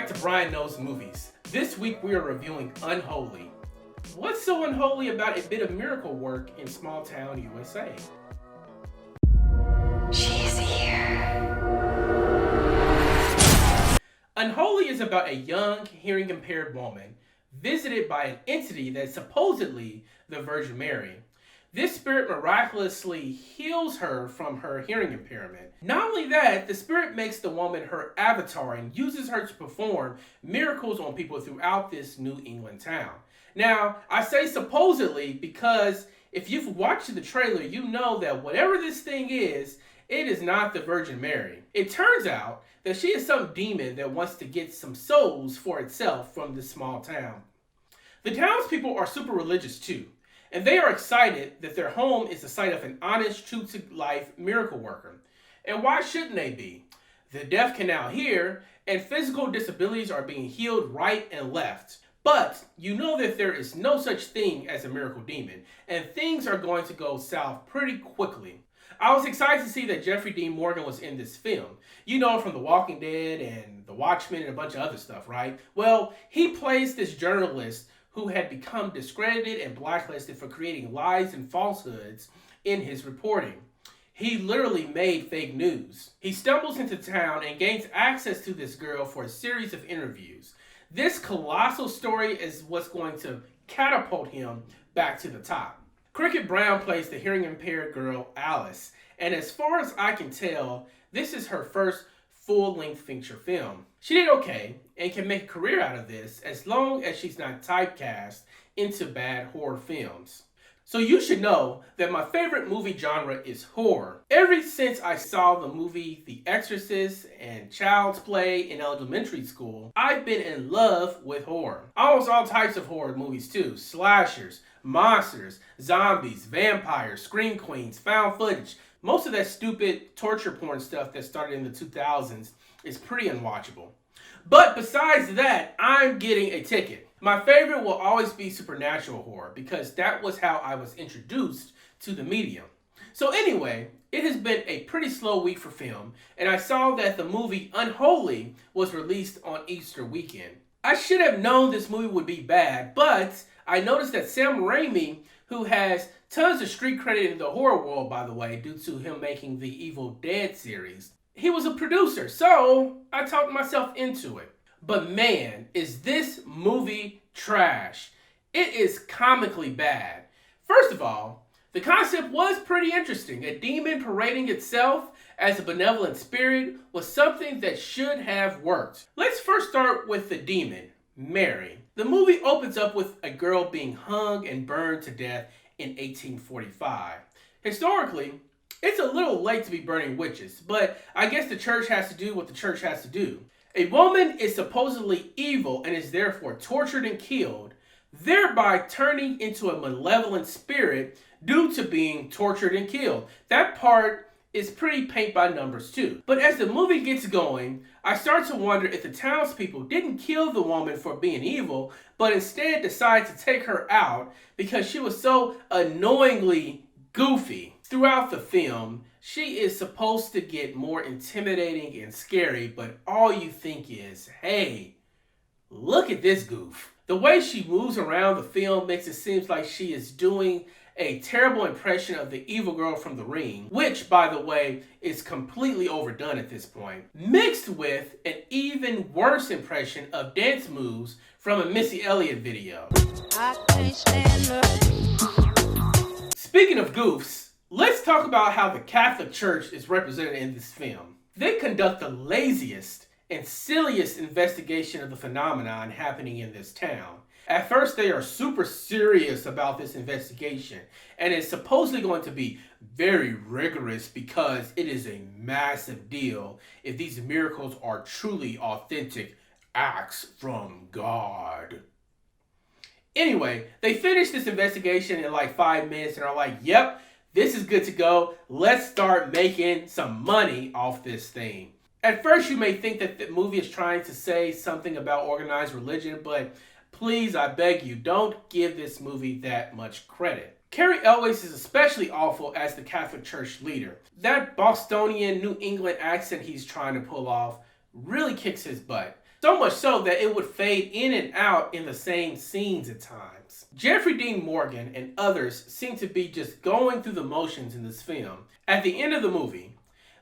back to Bryon Knows Movies. This week we are reviewing Unholy. What's so unholy about a bit of miracle work in small town USA? She's here. Unholy is about a young, hearing impaired woman visited by an entity that is supposedly the Virgin Mary. This spirit miraculously heals her from her hearing impairment. Not only that, the spirit makes the woman her avatar and uses her to perform miracles on people throughout this New England town. Now, I say supposedly because if you've watched the trailer, you know that whatever this thing is, it is not the Virgin Mary. It turns out that she is some demon that wants to get some souls for itself from this small town. The townspeople are super religious too, and they are excited that their home is the site of an honest, true-to-life miracle worker. And why shouldn't they be? The deaf can now hear, and physical disabilities are being healed right and left. But you know that there is no such thing as a miracle demon, and things are going to go south pretty quickly. I was excited to see that Jeffrey Dean Morgan was in this film. You know him from The Walking Dead and The Watchmen and a bunch of other stuff, right? Well, he plays this journalist who had become discredited and blacklisted for creating lies and falsehoods in his reporting. He literally made fake news. He stumbles into town and gains access to this girl for a series of interviews. This colossal story is what's going to catapult him back to the top. Cricket Brown plays the hearing impaired girl Alice, and as far as I can tell, this is her first full-length feature film. She did okay and can make a career out of this as long as she's not typecast into bad horror films. So you should know that my favorite movie genre is horror. Ever since I saw the movie The Exorcist and Child's Play in elementary school, I've been in love with horror. Almost all types of horror movies too. Slashers, monsters, zombies, vampires, scream queens, found footage. Most of that stupid torture porn stuff that started in the 2000s is pretty unwatchable. But besides that, I'm getting a ticket. My favorite will always be supernatural horror because that was how I was introduced to the medium. So anyway, it has been a pretty slow week for film, and I saw that the movie Unholy was released on Easter weekend. I should have known this movie would be bad, but I noticed that Sam Raimi, who has tons of street credit in the horror world, by the way, due to him making the Evil Dead series, he was a producer, so I talked myself into it. But man, is this movie trash. It is comically bad. First of all, the concept was pretty interesting. A demon parading itself as a benevolent spirit was something that should have worked. Let's first start with the demon, Mary. The movie opens up with a girl being hung and burned to death in 1845. Historically, it's a little late to be burning witches, but I guess the church has to do what the church has to do. A woman is supposedly evil and is therefore tortured and killed, thereby turning into a malevolent spirit due to being tortured and killed. That part is pretty paint by numbers too. But as the movie gets going, I start to wonder if the townspeople didn't kill the woman for being evil, but instead decided to take her out because she was so annoyingly goofy. Throughout the film, she is supposed to get more intimidating and scary, but all you think is, hey, look at this goof. The way she moves around the film makes it seem like she is doing a terrible impression of the evil girl from The Ring, which, by the way, is completely overdone at this point, mixed with an even worse impression of dance moves from a Missy Elliott video. Speaking of goofs, let's talk about how the Catholic Church is represented in this film. They conduct the laziest and silliest investigation of the phenomenon happening in this town. At first, they are super serious about this investigation, and it's supposedly going to be very rigorous because it is a massive deal if these miracles are truly authentic acts from God. Anyway, they finish this investigation in like 5 minutes and are like, yep, this is good to go. Let's start making some money off this thing. At first, you may think that the movie is trying to say something about organized religion, but please, I beg you, don't give this movie that much credit. Cary Elwes is especially awful as the Catholic Church leader. That Bostonian New England accent he's trying to pull off really kicks his butt. So much so that it would fade in and out in the same scenes at times. Jeffrey Dean Morgan and others seem to be just going through the motions in this film. At the end of the movie,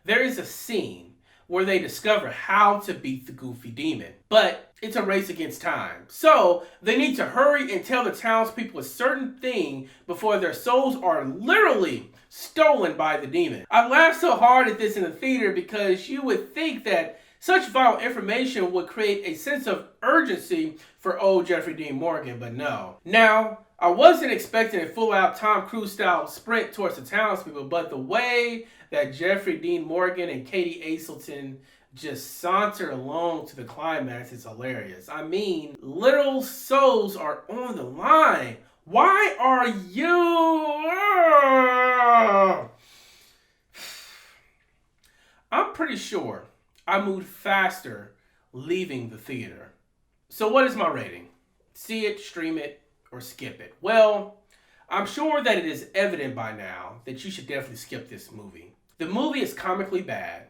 there is a scene where they discover how to beat the Goofy Demon. But it's a race against time. So they need to hurry and tell the townspeople a certain thing before their souls are literally stolen by the demon. I laughed so hard at this in the theater because you would think that such vital information would create a sense of urgency for old Jeffrey Dean Morgan, but no. Now, I wasn't expecting a full-out Tom Cruise style sprint towards the townspeople, but the way that Jeffrey Dean Morgan and Katie Aselton just saunter along to the climax is hilarious. I mean, literal souls are on the line. Why are you? I'm pretty sure I moved faster leaving the theater. So what is my rating? See it, stream it, or skip it? Well, I'm sure that it is evident by now that you should definitely skip this movie. The movie is comically bad.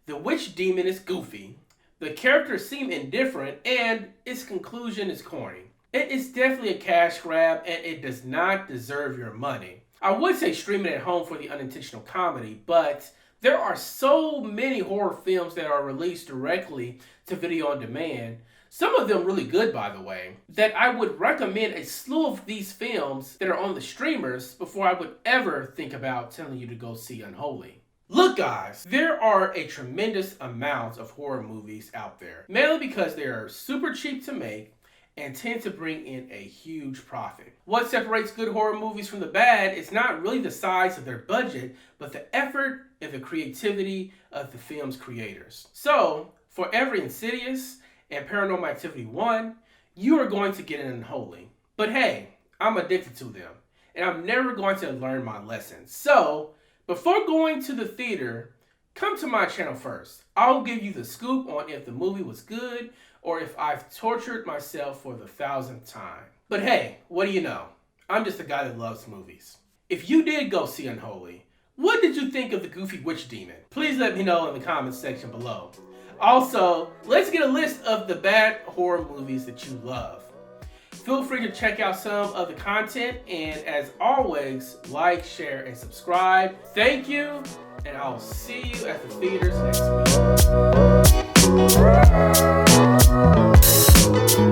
The witch demon is goofy. The characters seem indifferent, and its conclusion is corny. It is definitely a cash grab, and it does not deserve your money. I would say stream it at home for the unintentional comedy, but there are so many horror films that are released directly to video on demand, some of them really good by the way, that I would recommend a slew of these films that are on the streamers before I would ever think about telling you to go see Unholy. Look guys, there are a tremendous amount of horror movies out there, mainly because they are super cheap to make and tend to bring in a huge profit. What separates good horror movies from the bad is not really the size of their budget, but the effort and the creativity of the film's creators. So, for every Insidious and Paranormal Activity 1, you are going to get an Unholy. But hey, I'm addicted to them, and I'm never going to learn my lesson. So, before going to the theater, come to my channel first. I'll give you the scoop on if the movie was good or if I've tortured myself for the 1000th time. But hey, what do you know? I'm just a guy that loves movies. If you did go see Unholy, what did you think of the Goofy Witch Demon? Please let me know in the comments section below. Also, let's get a list of the bad horror movies that you love. Feel free to check out some of the content, and as always, like, share, and subscribe. Thank you, and I'll see you at the theaters next week.